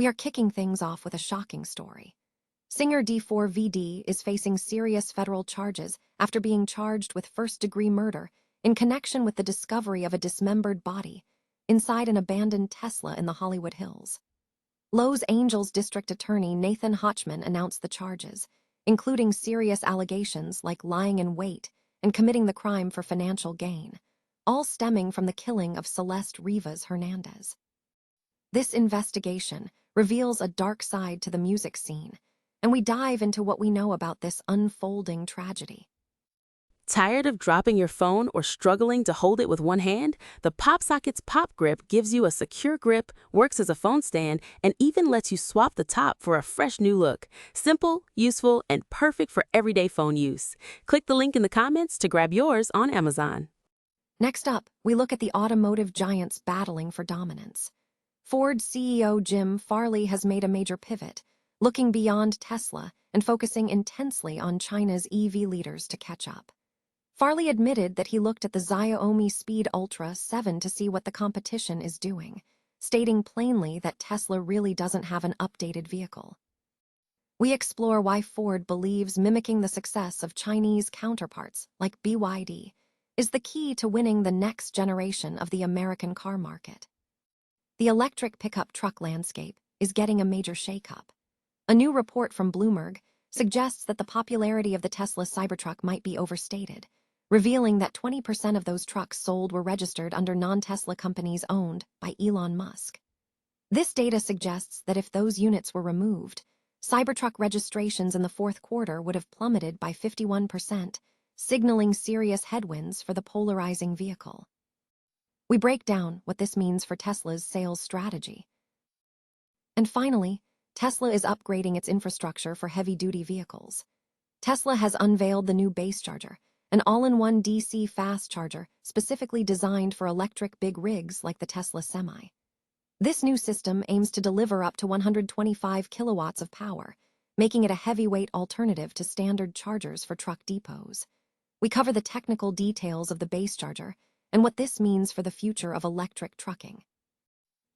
We are kicking things off with a shocking story. Singer D4VD is facing serious federal charges after being charged with first-degree murder in connection with the discovery of a dismembered body inside an abandoned Tesla in the Hollywood Hills. Los Angeles District Attorney Nathan Hochman announced the charges, including serious allegations like lying in wait and committing the crime for financial gain, all stemming from the killing of Celeste Rivas Hernandez. This investigation reveals a dark side to the music scene, and we dive into what we know about this unfolding tragedy. Tired of dropping your phone or struggling to hold it with one hand? The PopSocket's Pop Grip gives you a secure grip, works as a phone stand, and even lets you swap the top for a fresh new look. Simple, useful, and perfect for everyday phone use. Click the link in the comments to grab yours on Amazon. Next up, we look at the automotive giants battling for dominance. Ford CEO Jim Farley has made a major pivot, looking beyond Tesla and focusing intensely on China's EV leaders to catch up. Farley admitted that he looked at the Xiaomi Speed Ultra 7 to see what the competition is doing, stating plainly that Tesla really doesn't have an updated vehicle. We explore why Ford believes mimicking the success of Chinese counterparts like BYD is the key to winning the next generation of the American car market. The electric pickup truck landscape is getting a major shakeup. A new report from Bloomberg suggests that the popularity of the Tesla Cybertruck might be overstated, revealing that 20% of those trucks sold were registered under non-Tesla companies owned by Elon Musk. This data suggests that if those units were removed, Cybertruck registrations in the fourth quarter would have plummeted by 51%, signaling serious headwinds for the polarizing vehicle. We break down what this means for Tesla's sales strategy. And finally, Tesla is upgrading its infrastructure for heavy-duty vehicles. Tesla has unveiled the new Basecharger, an all-in-one DC fast charger specifically designed for electric big rigs like the Tesla Semi. This new system aims to deliver up to 125 kilowatts of power, making it a heavyweight alternative to standard chargers for truck depots. We cover the technical details of the Basecharger and what this means for the future of electric trucking.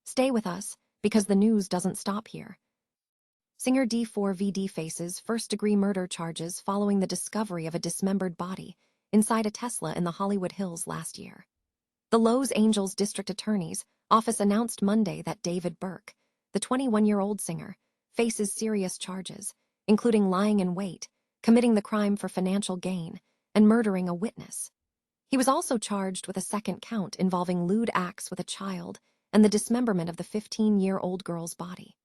Stay with us, because the news doesn't stop here. Singer D4VD faces first-degree murder charges following the discovery of a dismembered body inside a Tesla in the Hollywood Hills last year. The Los Angeles District Attorney's office announced Monday that David Burke, the 21-year-old singer, faces serious charges, including lying in wait, committing the crime for financial gain, and murdering a witness. He was also charged with a second count involving lewd acts with a child and the dismemberment of the 15-year-old girl's body.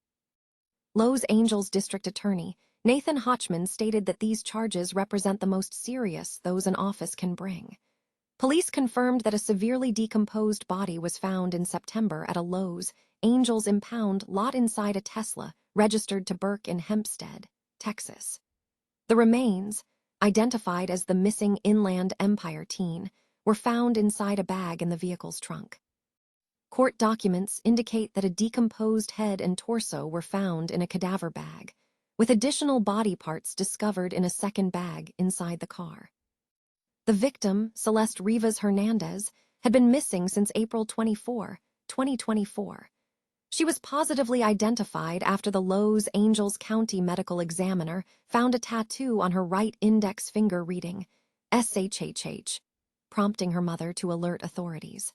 Los Angeles District Attorney Nathan Hochman stated that these charges represent the most serious those in office can bring. Police confirmed that a severely decomposed body was found in September at a Los Angeles impound lot inside a Tesla registered to Burke in Hempstead, Texas. The remains, identified as the missing Inland Empire teen, were found inside a bag in the vehicle's trunk. Court documents indicate that a decomposed head and torso were found in a cadaver bag, with additional body parts discovered in a second bag inside the car. The victim, Celeste Rivas Hernandez, had been missing since April 24, 2024. She was positively identified after the Los Angeles County medical examiner found a tattoo on her right index finger reading SHHH, prompting her mother to alert authorities.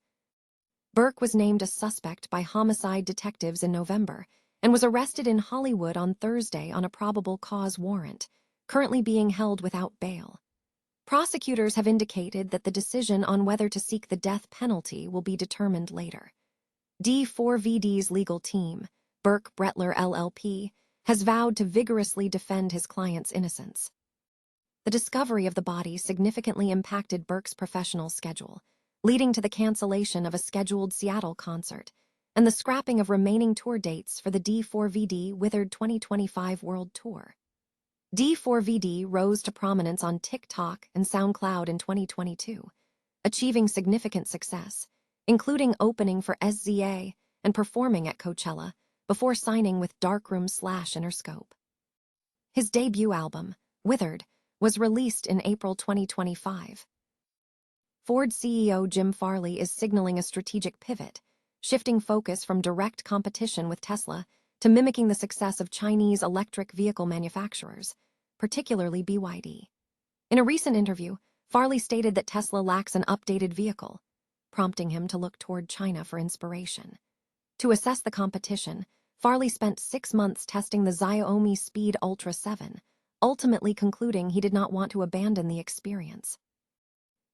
Burke was named a suspect by homicide detectives in November and was arrested in Hollywood on Thursday on a probable cause warrant, currently being held without bail. Prosecutors have indicated that the decision on whether to seek the death penalty will be determined later. D4VD's legal team, Burke Brettler LLP, has vowed to vigorously defend his client's innocence. The discovery of the body significantly impacted Burke's professional schedule, leading to the cancellation of a scheduled Seattle concert and the scrapping of remaining tour dates for the D4VD Withered 2025 World Tour. D4VD rose to prominence on TikTok and SoundCloud in 2022, achieving significant success, including opening for SZA and performing at Coachella before signing with Darkroom/Interscope. His debut album, Withered, was released in April 2025. Ford CEO Jim Farley is signaling a strategic pivot, shifting focus from direct competition with Tesla to mimicking the success of Chinese electric vehicle manufacturers, particularly BYD. In a recent interview, Farley stated that Tesla lacks an updated vehicle, prompting him to look toward China for inspiration. To assess the competition, Farley spent 6 months testing the Xiaomi Speed Ultra 7, ultimately concluding he did not want to abandon the experience.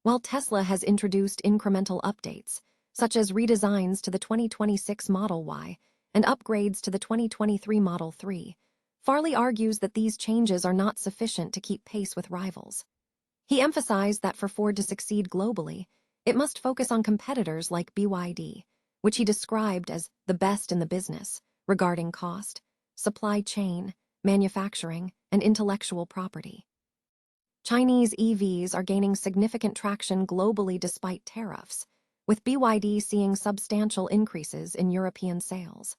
While Tesla has introduced incremental updates, such as redesigns to the 2026 Model Y and upgrades to the 2023 Model 3, Farley argues that these changes are not sufficient to keep pace with rivals. He emphasized that for Ford to succeed globally, it must focus on competitors like BYD, which he described as the best in the business regarding cost, supply chain, manufacturing, and intellectual property. Chinese EVs are gaining significant traction globally despite tariffs, with BYD seeing substantial increases in European sales.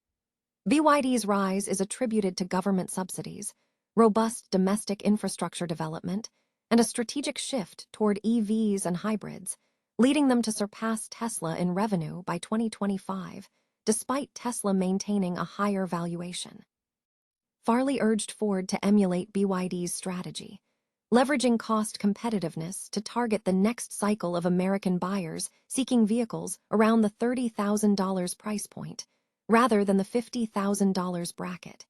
BYD's rise is attributed to government subsidies, robust domestic infrastructure development, and a strategic shift toward EVs and hybrids, leading them to surpass Tesla in revenue by 2025, despite Tesla maintaining a higher valuation. Farley urged Ford to emulate BYD's strategy, leveraging cost competitiveness to target the next cycle of American buyers seeking vehicles around the $30,000 price point, rather than the $50,000 bracket.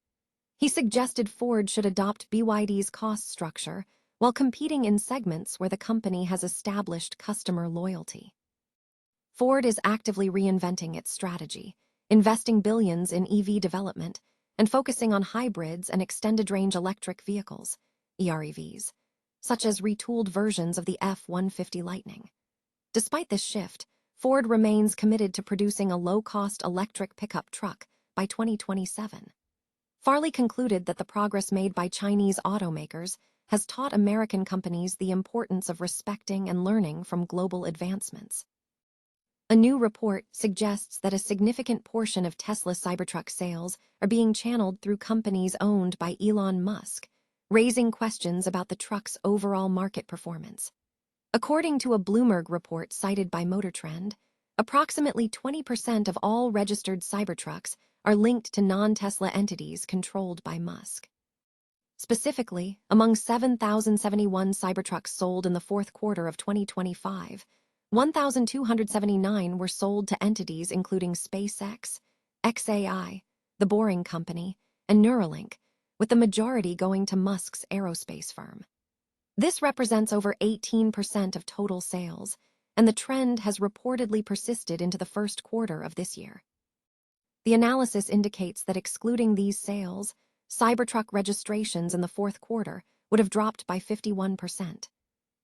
He suggested Ford should adopt BYD's cost structure while competing in segments where the company has established customer loyalty. Ford is actively reinventing its strategy, investing billions in EV development and focusing on hybrids and extended-range electric vehicles, EREVs, such as retooled versions of the F-150 Lightning. Despite this shift, Ford remains committed to producing a low-cost electric pickup truck by 2027. Farley concluded that the progress made by Chinese automakers has taught American companies the importance of respecting and learning from global advancements. A new report suggests that a significant portion of Tesla Cybertruck sales are being channeled through companies owned by Elon Musk, raising questions about the truck's overall market performance. According to a Bloomberg report cited by MotorTrend, approximately 20% of all registered Cybertrucks are linked to non-Tesla entities controlled by Musk. Specifically, among 7,071 Cybertrucks sold in the fourth quarter of 2025, 1,279 were sold to entities including SpaceX, XAI, The Boring Company, and Neuralink, with the majority going to Musk's aerospace firm. This represents over 18% of total sales, and the trend has reportedly persisted into the first quarter of this year. The analysis indicates that excluding these sales, Cybertruck registrations in the fourth quarter would have dropped by 51%.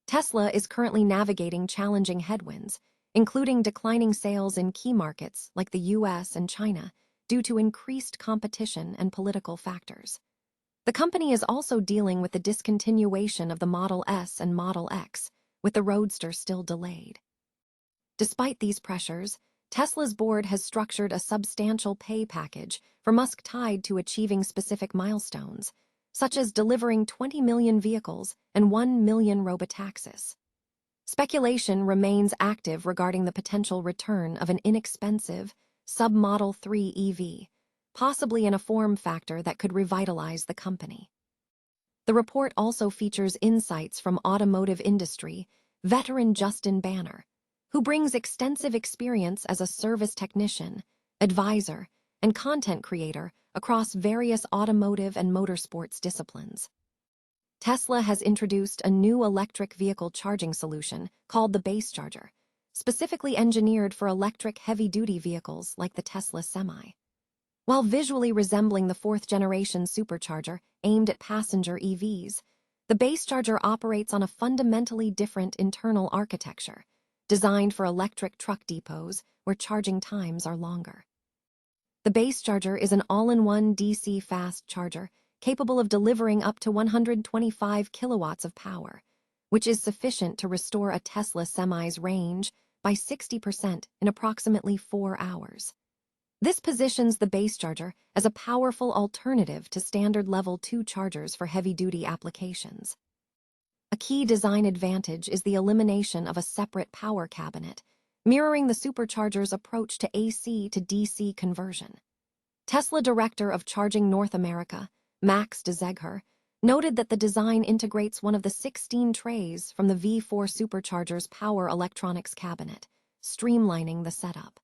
Tesla is currently navigating challenging headwinds, including declining sales in key markets like the US and China due to increased competition and political factors. The company is also dealing with the discontinuation of the Model S and Model X, with the Roadster still delayed. Despite these pressures, Tesla's board has structured a substantial pay package for Musk tied to achieving specific milestones, such as delivering 20 million vehicles and 1 million robotaxis. Speculation remains active regarding the potential return of an inexpensive sub-Model 3 EV, possibly in a form factor that could revitalize the company. The report also features insights from automotive industry veteran Justin Banner, who brings extensive experience as a service technician, advisor, and content creator across various automotive and motorsports disciplines. Tesla has introduced a new electric vehicle charging solution called the Basecharger, specifically engineered for electric heavy-duty vehicles like the Tesla Semi. While visually resembling the fourth-generation supercharger aimed at passenger EVs, the Basecharger operates on a fundamentally different internal architecture, designed for electric truck depots where charging times are longer. The Basecharger is an all-in-one DC fast charger capable of delivering up to 125 kilowatts of power, which is sufficient to restore a Tesla Semi's range by 60% in approximately 4 hours. This positions the Basecharger as a powerful alternative to standard Level 2 chargers for heavy-duty applications. A key design advantage is the elimination of a separate power cabinet, mirroring the supercharger's approach to AC to DC conversion. Tesla Director of Charging North America, Max de Zegher, noted that the design integrates one of the 16 trays from the V4 supercharger's power electronics cabinet, streamlining the setup.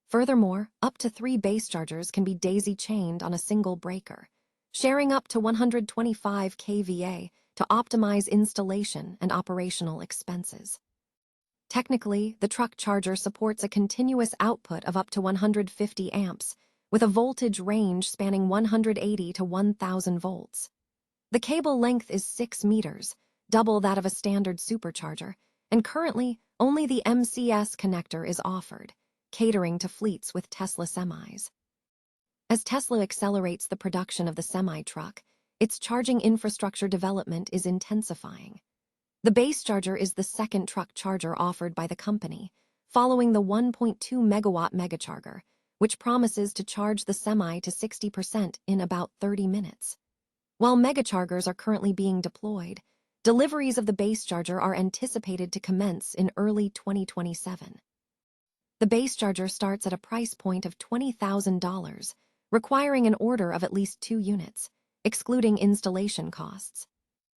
Furthermore, up to 3 Basechargers can be daisy-chained on a single breaker, sharing up to 125 kVA to optimize installation and operational expenses. Technically, the truck charger supports a continuous output of up to 150 amps, with a voltage range spanning 180 to 1,000 volts. The cable length is 6 meters, double that of a standard supercharger, and currently only the MCS connector is offered, catering to fleets with Tesla semis. As Tesla accelerates the production of the semi-truck, its charging infrastructure development is intensifying. The Basecharger is the second truck charger offered by the company, following the 1.2 megawatt megacharger, which promises to charge the semi to 60% in about 30 minutes. While megachargers are currently being deployed, deliveries of the Basecharger are anticipated to commence in early 2027. The Basecharger starts at a price point of $20,000, requiring an order of at least 2 units, excluding installation costs.